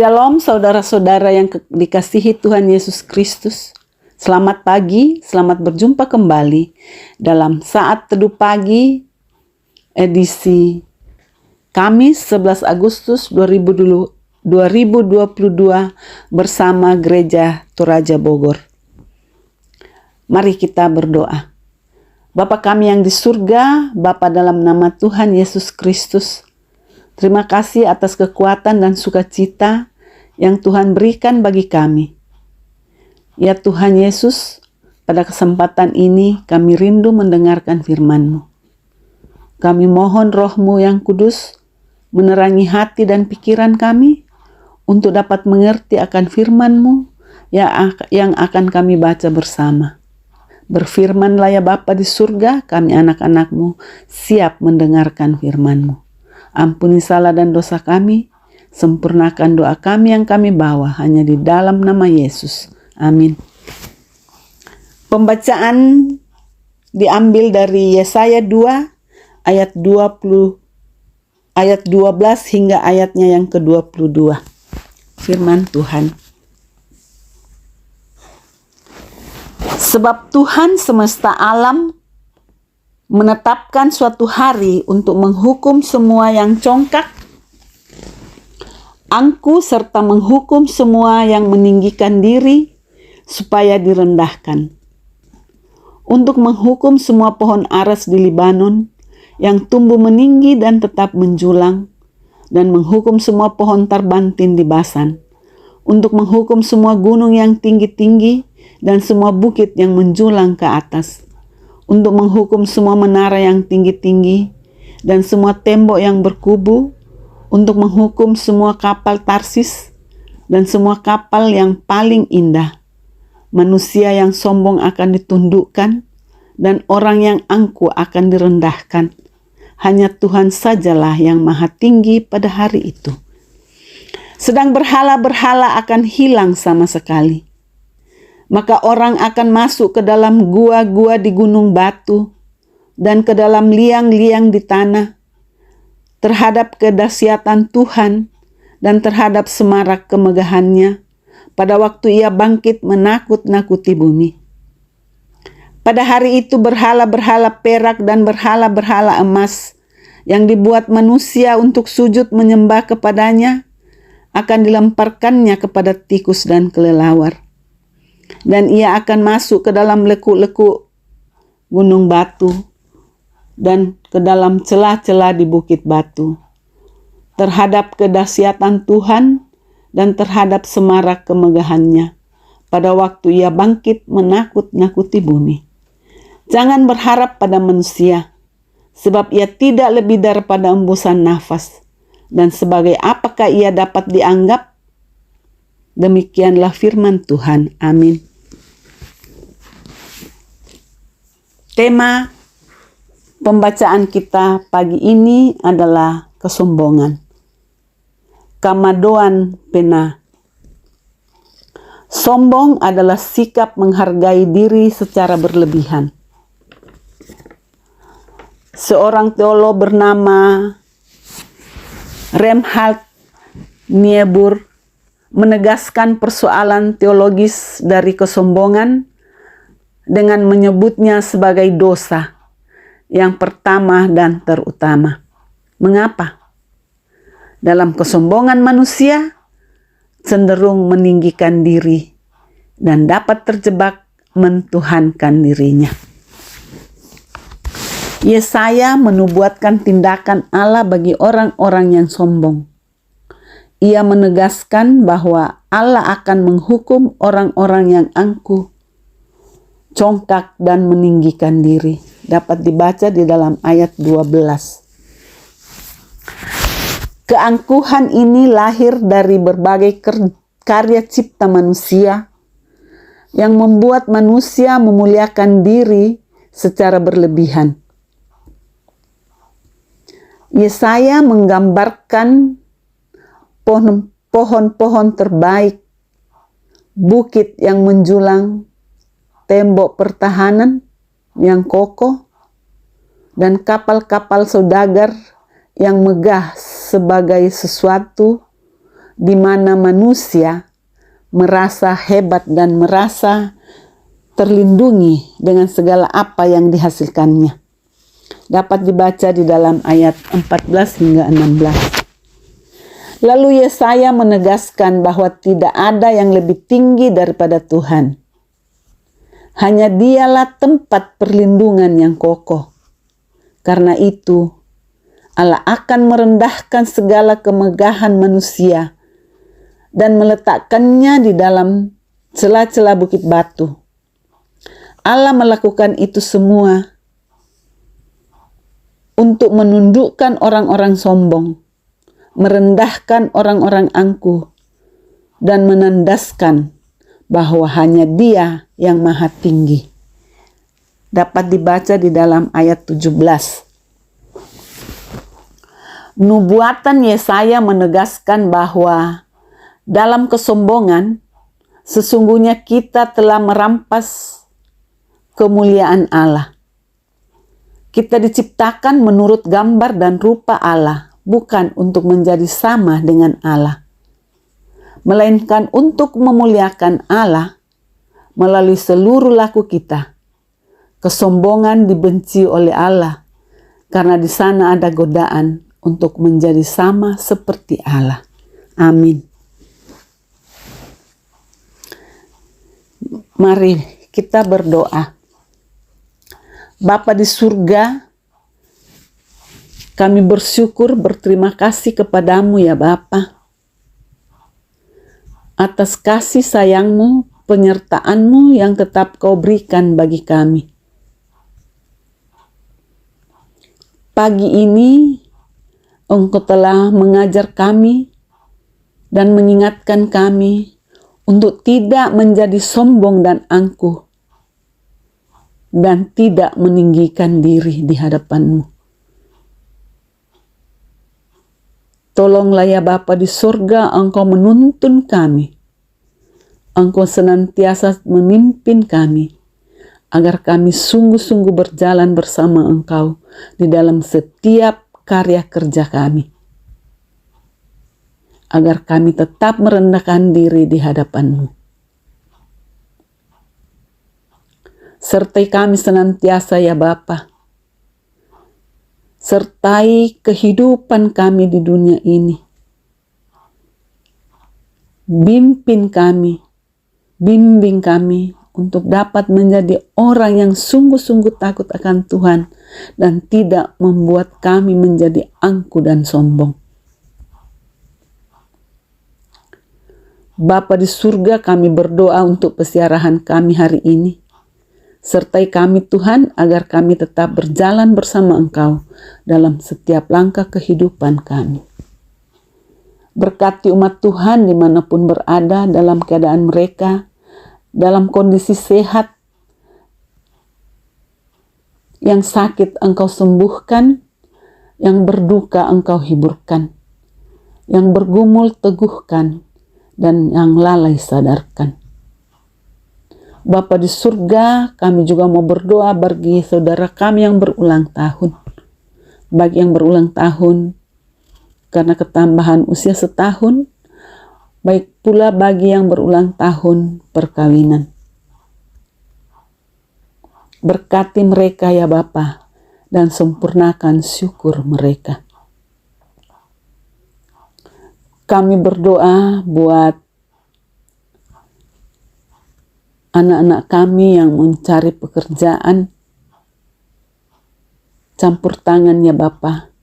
Shalom saudara-saudara yang dikasihi Tuhan Yesus Kristus. Selamat pagi, selamat berjumpa kembali dalam Saat Teduh Pagi edisi Kamis 11 Agustus 2022 bersama Gereja Toraja Bogor. Mari kita berdoa. Bapa kami yang di surga, Bapa dalam nama Tuhan Yesus Kristus, terima kasih atas kekuatan dan sukacita yang Tuhan berikan bagi kami. Ya Tuhan Yesus, pada kesempatan ini kami rindu mendengarkan firman-Mu. Kami mohon Roh-Mu yang kudus menerangi hati dan pikiran kami untuk dapat mengerti akan firman-Mu yang akan kami baca bersama. Berfirmanlah ya Bapa di surga, kami anak-anak-Mu siap mendengarkan firman-Mu. Ampuni salah dan dosa kami, sempurnakan doa kami yang kami bawa hanya di dalam nama Yesus. Amin. Pembacaan diambil dari Yesaya 2 ayat 12 hingga ayatnya yang ke-22. Firman Tuhan. Sebab Tuhan semesta alam menetapkan suatu hari untuk menghukum semua yang congkak, angkuh serta menghukum semua yang meninggikan diri supaya direndahkan. Untuk menghukum semua pohon aras di Libanon yang tumbuh meninggi dan tetap menjulang, dan menghukum semua pohon tarbantin di Basan. Untuk menghukum semua gunung yang tinggi-tinggi dan semua bukit yang menjulang ke atas. Untuk menghukum semua menara yang tinggi-tinggi dan semua tembok yang berkubu, untuk menghukum semua kapal Tarsis dan semua kapal yang paling indah. Manusia yang sombong akan ditundukkan dan orang yang angkuh akan direndahkan. Hanya Tuhan sajalah yang maha tinggi pada hari itu. Sedang berhala-berhala akan hilang sama sekali. Maka orang akan masuk ke dalam gua-gua di gunung batu dan ke dalam liang-liang di tanah terhadap kedahsyatan Tuhan dan terhadap semarak kemegahannya pada waktu ia bangkit menakut-nakuti bumi. Pada hari itu berhala-berhala perak dan berhala-berhala emas yang dibuat manusia untuk sujud menyembah kepadanya akan dilemparkannya kepada tikus dan kelelawar. Dan ia akan masuk ke dalam lekuk-lekuk gunung batu dan ke dalam celah-celah di bukit batu terhadap kedahsyatan Tuhan dan terhadap semarak kemegahannya pada waktu ia bangkit menakut-nakuti bumi. Jangan berharap pada manusia, sebab ia tidak lebih daripada embusan nafas, dan sebagai apakah ia dapat dianggap? Demikianlah firman Tuhan. Amin. Tema pembacaan kita pagi ini adalah kesombongan. Kamadoan pena. Sombong adalah sikap menghargai diri secara berlebihan. Seorang teolog bernama Reinhard Niebuhr menegaskan persoalan teologis dari kesombongan dengan menyebutnya sebagai dosa yang pertama dan terutama. Mengapa? Dalam kesombongan manusia cenderung meninggikan diri dan dapat terjebak mentuhankan dirinya. Yesaya menubuatkan tindakan Allah bagi orang-orang yang sombong. Ia menegaskan bahwa Allah akan menghukum orang-orang yang angkuh, congkak dan meninggikan diri. Dapat dibaca di dalam ayat 12. Keangkuhan ini lahir dari berbagai karya cipta manusia yang membuat manusia memuliakan diri secara berlebihan. Yesaya menggambarkan pohon-pohon terbaik, bukit yang menjulang, tembok pertahanan yang kokoh, dan kapal-kapal saudagar yang megah sebagai sesuatu di mana manusia merasa hebat dan merasa terlindungi dengan segala apa yang dihasilkannya. Dapat dibaca di dalam ayat 14 hingga 16. Lalu Yesaya menegaskan bahwa tidak ada yang lebih tinggi daripada Tuhan. Hanya Dialah tempat perlindungan yang kokoh. Karena itu, Allah akan merendahkan segala kemegahan manusia dan meletakkannya di dalam celah-celah bukit batu. Allah melakukan itu semua untuk menundukkan orang-orang sombong, merendahkan orang-orang angkuh, dan menandaskan bahwa hanya Dia yang maha tinggi. Dapat dibaca di dalam ayat 17. Nubuatan Yesaya menegaskan bahwa dalam kesombongan, sesungguhnya kita telah merampas kemuliaan Allah. Kita diciptakan menurut gambar dan rupa Allah, bukan untuk menjadi sama dengan Allah, melainkan untuk memuliakan Allah melalui seluruh laku kita. Kesombongan dibenci oleh Allah, karena di sana ada godaan untuk menjadi sama seperti Allah. Amin. Mari kita berdoa. Bapa di surga, kami bersyukur, berterima kasih kepadamu ya Bapa, atas kasih sayangmu, penyertaanmu yang tetap kau berikan bagi kami. Pagi ini, Engkau telah mengajar kami dan mengingatkan kami untuk tidak menjadi sombong dan angkuh, dan tidak meninggikan diri di hadapan-Mu. Tolonglah ya Bapa di surga, Engkau menuntun kami. Engkau senantiasa memimpin kami, agar kami sungguh-sungguh berjalan bersama Engkau di dalam setiap karya kerja kami. Agar kami tetap merendahkan diri di hadapan-Mu. Sertai kami senantiasa ya Bapa. Sertai kehidupan kami di dunia ini. Bimbing kami untuk dapat menjadi orang yang sungguh-sungguh takut akan Tuhan dan tidak membuat kami menjadi angkuh dan sombong. Bapa di surga, kami berdoa untuk pesiarahan kami hari ini. Sertai kami Tuhan, agar kami tetap berjalan bersama Engkau dalam setiap langkah kehidupan kami. Berkati umat Tuhan dimanapun berada, dalam keadaan mereka, dalam kondisi sehat, yang sakit Engkau sembuhkan, yang berduka Engkau hiburkan, yang bergumul teguhkan, dan yang lalai sadarkan. Bapa di surga, kami juga mau berdoa bagi saudara kami yang berulang tahun. Bagi yang berulang tahun karena ketambahan usia setahun, baik pula bagi yang berulang tahun perkawinan. Berkati mereka ya Bapa, dan sempurnakan syukur mereka. Kami berdoa buat anak-anak kami yang mencari pekerjaan, campur tangan ya Bapa,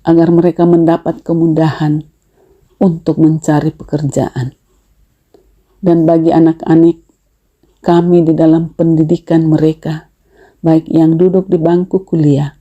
agar mereka mendapat kemudahan untuk mencari pekerjaan. Dan bagi anak-anak kami di dalam pendidikan mereka, baik yang duduk di bangku kuliah,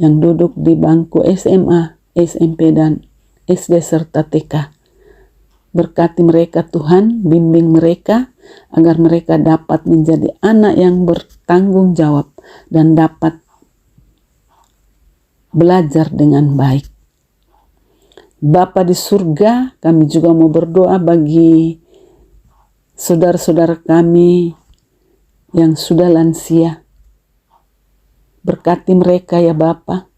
yang duduk di bangku SMA, SMP, dan SD serta TK. Berkati mereka Tuhan, bimbing mereka agar mereka dapat menjadi anak yang bertanggung jawab dan dapat belajar dengan baik. Bapa di surga, kami juga mau berdoa bagi saudara-saudara kami yang sudah lansia. Berkati mereka ya Bapa,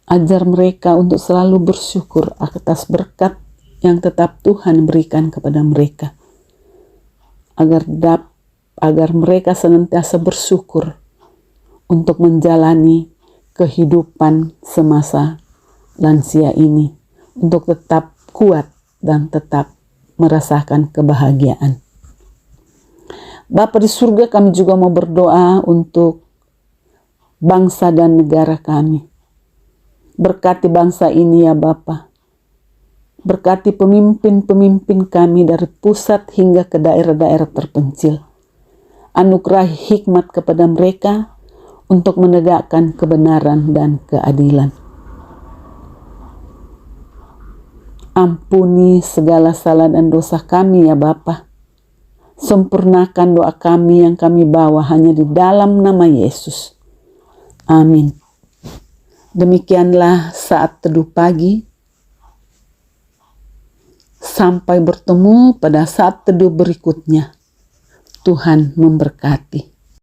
Ajar mereka untuk selalu bersyukur atas berkat yang tetap Tuhan berikan kepada mereka. Agar mereka senantiasa bersyukur untuk menjalani kehidupan semasa lansia ini, untuk tetap kuat dan tetap merasakan kebahagiaan. Bapa di surga, kami juga mau berdoa untuk bangsa dan negara kami. Berkati bangsa ini ya Bapa. Berkati pemimpin-pemimpin kami dari pusat hingga ke daerah-daerah terpencil. Anugerahi hikmat kepada mereka untuk menegakkan kebenaran dan keadilan. Ampuni segala salah dan dosa kami ya Bapa. Sempurnakan doa kami yang kami bawa hanya di dalam nama Yesus. Amin. Demikianlah saat teduh pagi. Sampai bertemu pada saat teduh berikutnya. Tuhan memberkati.